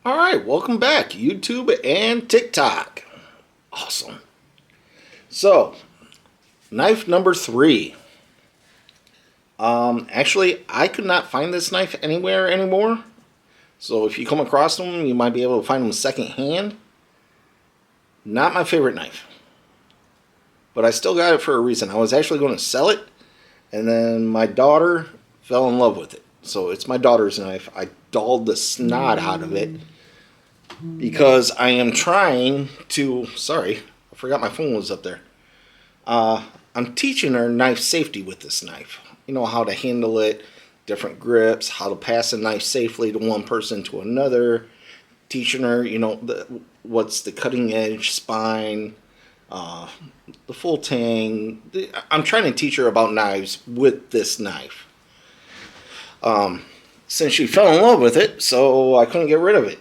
Alright, welcome back, YouTube and TikTok. Awesome. So, knife number 3. Actually, I could not find this knife anywhere anymore. So if you come across them, you might be able to find them secondhand. Not my favorite knife. But I still got it for a reason. I was actually going to sell it, and then my daughter fell in love with it. So it's my daughter's knife. I dulled the snot out of it because I am trying to... Sorry, I forgot my phone was up there. I'm teaching her knife safety with this knife. You know, how to handle it, different grips, how to pass a knife safely to one person to another. Teaching her, you know, what's the cutting edge, spine, the full tang. I'm trying to teach her about knives with this knife. Since she fell in love with it, so I couldn't get rid of it.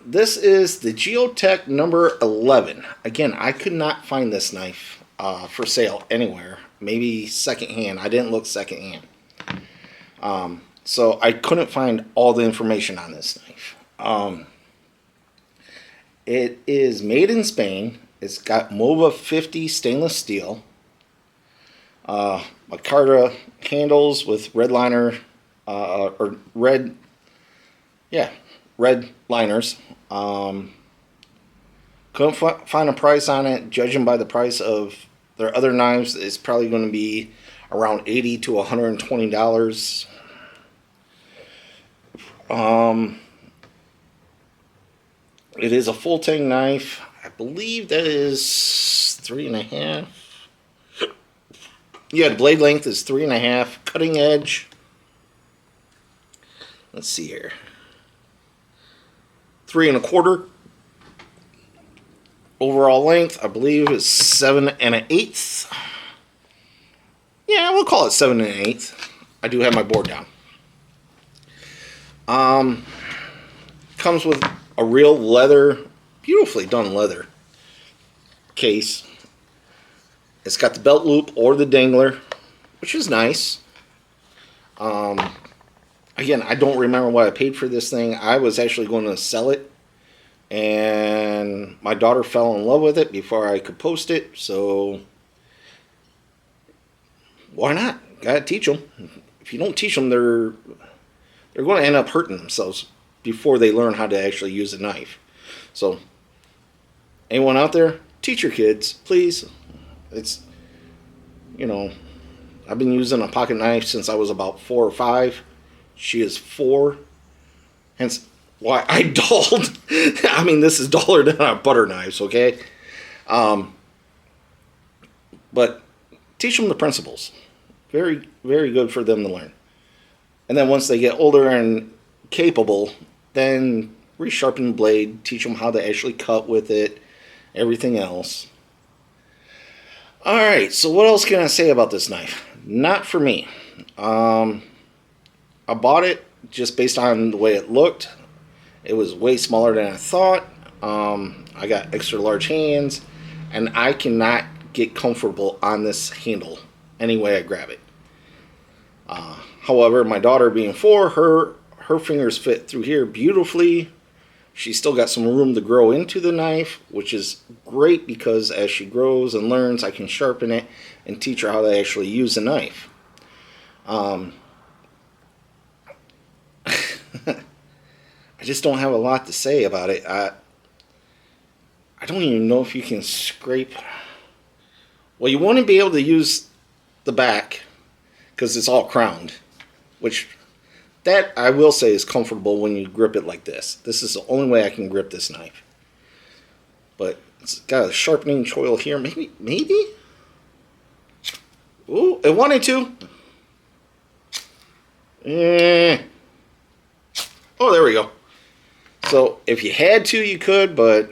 This is the Jeo Tec number 11. Again, I could not find this knife for sale anywhere. Maybe secondhand. I didn't look secondhand. So I couldn't find all the information on this knife. It is made in Spain. It's got MOVA 50 stainless steel. Micarta handles with red liner, or red liners. Couldn't find a price on it. Judging by the price of their other knives, it's probably going to be around $80 to $120. It is a full tang knife. I believe that is 3.5. Yeah, the blade length is 3.5. Cutting edge, let's see here, 3.25. Overall length, I believe, is 7.1/8. Yeah, we'll call it 7.1/8. I do have my board down. Comes with a real leather, beautifully done leather case. It's got the belt loop or the dangler, which is nice. Again, I don't remember what I paid for this thing. I was actually going to sell it, and my daughter fell in love with it before I could post it, so why not? Gotta teach them. If you don't teach them, they're going to end up hurting themselves before they learn how to actually use a knife. So, anyone out there, teach your kids, please. It's, you know, I've been using a pocket knife since I was about 4 or 5. She is 4. Hence why I dulled. I mean, this is duller than our butter knives, okay? But teach them the principles. Very, very good for them to learn. And then once they get older and capable, then resharpen the blade, teach them how to actually cut with it, everything else. Alright, so what else can I say about this knife? Not for me. I bought it just based on the way it looked. It was way smaller than I thought. I got extra large hands, and I cannot get comfortable on this handle any way I grab it. However, my daughter being 4, her fingers fit through here beautifully. She's still got some room to grow into the knife, which is great because as she grows and learns, I can sharpen it and teach her how to actually use a knife. I just don't have a lot to say about it. I don't even know if you can scrape. Well, you want to be able to use the back because it's all crowned, which that I will say is comfortable when you grip it like this. This is the only way I can grip this knife. But it's got a sharpening choil here. Maybe? Ooh, it wanted to. Oh, there we go. So if you had to, you could, but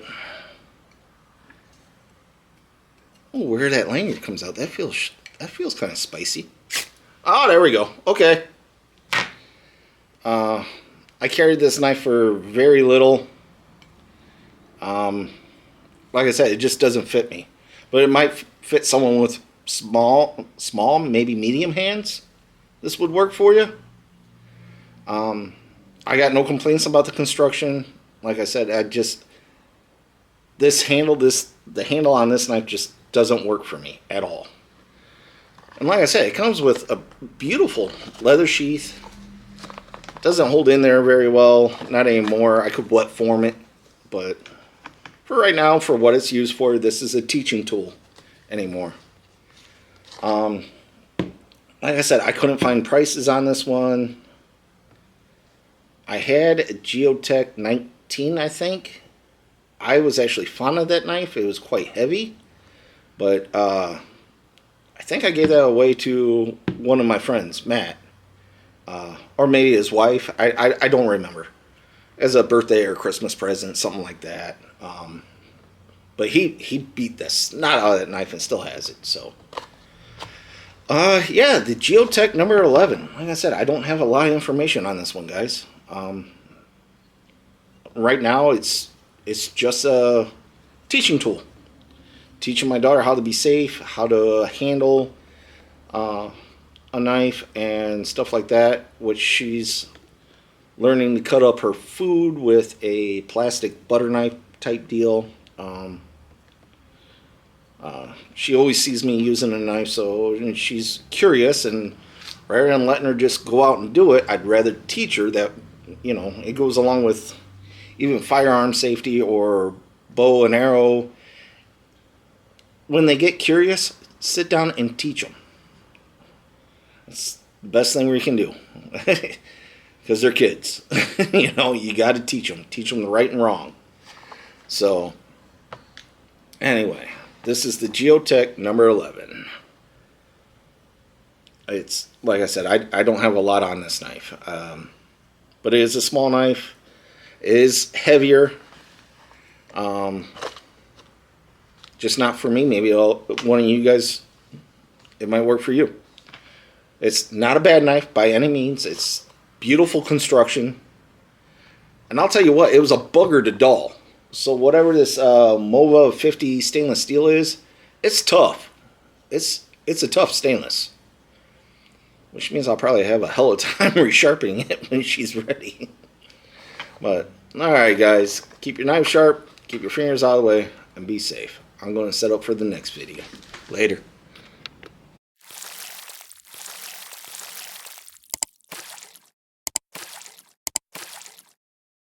oh, where that lanyard comes out, that feels kind of spicy. Oh, there we go. Okay. I carried this knife for very little. Like I said, it just doesn't fit me. But it might fit someone with small, maybe medium hands. This would work for you. I got no complaints about the construction. like I said, the handle on this knife just doesn't work for me at all. And like I said, it comes with a beautiful leather sheath. Doesn't hold in there very well, not anymore. I could wet form it, but for right now, for what it's used for, this is a teaching tool anymore. Like I said, I couldn't find prices on this one. I had a Jeo Tec 19, I think. I was actually fond of that knife. It was quite heavy, but I think I gave that away to one of my friends, Matt, or maybe his wife. I don't remember, as a birthday or Christmas present, something like that. But he beat the snot out of that knife and still has it. So, yeah, the Jeo Tec number 11. Like I said, I don't have a lot of information on this one, guys. Right now, it's just a teaching tool. Teaching my daughter how to be safe, how to handle a knife and stuff like that, which she's learning to cut up her food with a plastic butter knife type deal. She always sees me using a knife, so she's curious, and rather than letting her just go out and do it, I'd rather teach her that, you know, it goes along with even firearm safety or bow and arrow. When they get curious, sit down and teach them. It's the best thing we can do. Because they're kids. You know, you got to teach them. Teach them the right and wrong. So, anyway, this is the Jeo Tec number 11. It's, like I said, I don't have a lot on this knife. But it is a small knife. It is heavier. Just not for me. Maybe one of you guys, it might work for you. It's not a bad knife by any means. It's beautiful construction. And I'll tell you what, it was a bugger to dull. So whatever this MOVA 50 stainless steel is, it's tough. It's a tough stainless. Which means I'll probably have a hell of a time resharpening it when she's ready. But, alright guys, keep your knife sharp, keep your fingers out of the way, and be safe. I'm going to set up for the next video. Later.